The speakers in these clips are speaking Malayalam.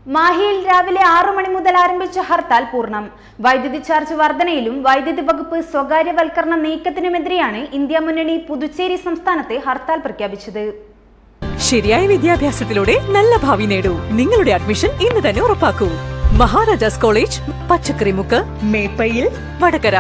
മാഹിയിൽ രാവിലെ 6 മണി മുതൽ ആരംഭിച്ച ഹർത്താൽ പൂർണ്ണം. വൈദ്യുതി ചാർജ് വർധനയിലും വൈദ്യുതി വകുപ്പ് സ്വകാര്യവൽക്കരണ നീക്കത്തിനുമെതിരെയാണ് ഇന്ത്യ മുന്നണി പുതുച്ചേരി സംസ്ഥാനത്തെ ഹർത്താൽ പ്രഖ്യാപിച്ചത്. ശരിയായ വിദ്യാഭ്യാസത്തിലൂടെ നല്ല ഭാവി നേടൂ. നിങ്ങളുടെ അഡ്മിഷൻ ഇന്ന് തന്നെ ഉറപ്പാക്കൂ. മഹാരാജാസ് കോളേജ്, പച്ചക്കറിമുക്ക്, മേപ്പയിൽ, വടകര.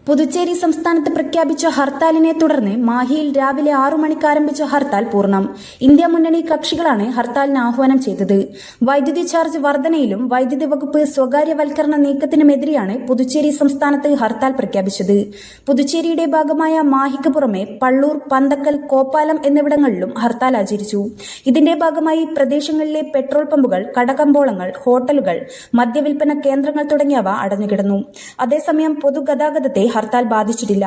പുതുച്ചേരി സംസ്ഥാനത്ത് പ്രഖ്യാപിച്ച ഹർത്താലിനെ തുടർന്ന് മാഹിയിൽ രാവിലെ 6 മണിക്ക് ആരംഭിച്ച ഹർത്താൽ പൂർണ്ണം. ഇന്ത്യ മുന്നണി കക്ഷികളാണ് ഹർത്താലിന് ആഹ്വാനം ചെയ്തത്. വൈദ്യുതി ചാർജ് വർധനയിലും വൈദ്യുതി വകുപ്പ് സ്വകാര്യവൽക്കരണ നീക്കത്തിനുമെതിരെയാണ് പുതുച്ചേരി സംസ്ഥാനത്ത് ഹർത്താൽ പ്രഖ്യാപിച്ചത്. പുതുച്ചേരിയുടെ ഭാഗമായ മാഹിക്ക് പുറമെ പള്ളൂർ, പന്തക്കൽ, കോപ്പാലം എന്നിവിടങ്ങളിലും ഹർത്താൽ ആചരിച്ചു. ഇതിന്റെ ഭാഗമായി പ്രദേശങ്ങളിലെ പെട്രോൾ പമ്പുകൾ, കടകമ്പോളങ്ങൾ, ഹോട്ടലുകൾ, മദ്യവിൽപ്പന കേന്ദ്രങ്ങൾ തുടങ്ങിയവ അടഞ്ഞുകിടന്നു. അതേസമയം പൊതുഗതാഗതത്തെ ഹർത്താൽ ബാധിച്ചിട്ടില്ല.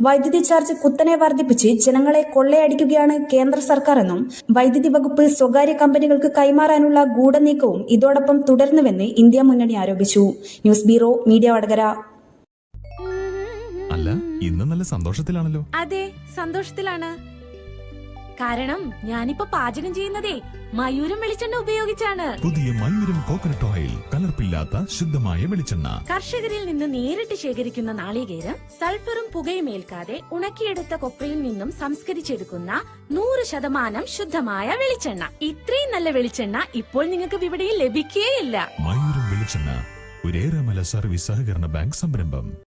വൈദ്യുതി ചാർജ് കുത്തനെ വർദ്ധിപ്പിച്ച് ജനങ്ങളെ കൊള്ളയടിക്കുകയാണ് കേന്ദ്ര സർക്കാരെന്നും വൈദ്യുതി വകുപ്പ് സ്വകാര്യ കമ്പനികൾക്ക് കൈമാറാനുള്ള ഗൂഢനീക്കവും ഇതോടൊപ്പം തുടരുന്നുവെന്ന് ഇന്ത്യ മുന്നണി ആരോപിച്ചു. News bureau, media, Vadakara. അല്ല, ഇന്ന് നല്ല സന്തോഷത്തിലാണല്ലോ. അതെ, സന്തോഷത്തിലാണ്. കാരണം ഞാനിപ്പോ പാചകം ചെയ്യുന്നതേ മയൂരം വെളിച്ചെണ്ണ ഉപയോഗിച്ചാണ്. പുതിയ മയൂരം കോക്കനട്ട് ഓയിൽ, കലർപ്പില്ലാത്ത ശുദ്ധമായ വെളിച്ചെണ്ണ. കർഷകരിൽ നിന്ന് നേരിട്ട് ശേഖരിക്കുന്ന നാളികേരം സൾഫറും പുകയും ഏൽക്കാതെ ഉണക്കിയെടുത്ത കൊപ്രയിൽ നിന്നും സംസ്കരിച്ചെടുക്കുന്ന 100% ശുദ്ധമായ വെളിച്ചെണ്ണ. ഇത്രയും നല്ല വെളിച്ചെണ്ണ ഇപ്പോൾ നിങ്ങൾക്ക് വിപണിയിൽ ലഭിക്കുകയില്ല. മയൂരം വെളിച്ചെണ്ണ, ഒരു ഏറെമല സർവീസ് സഹകരണ ബാങ്ക് സംരംഭം.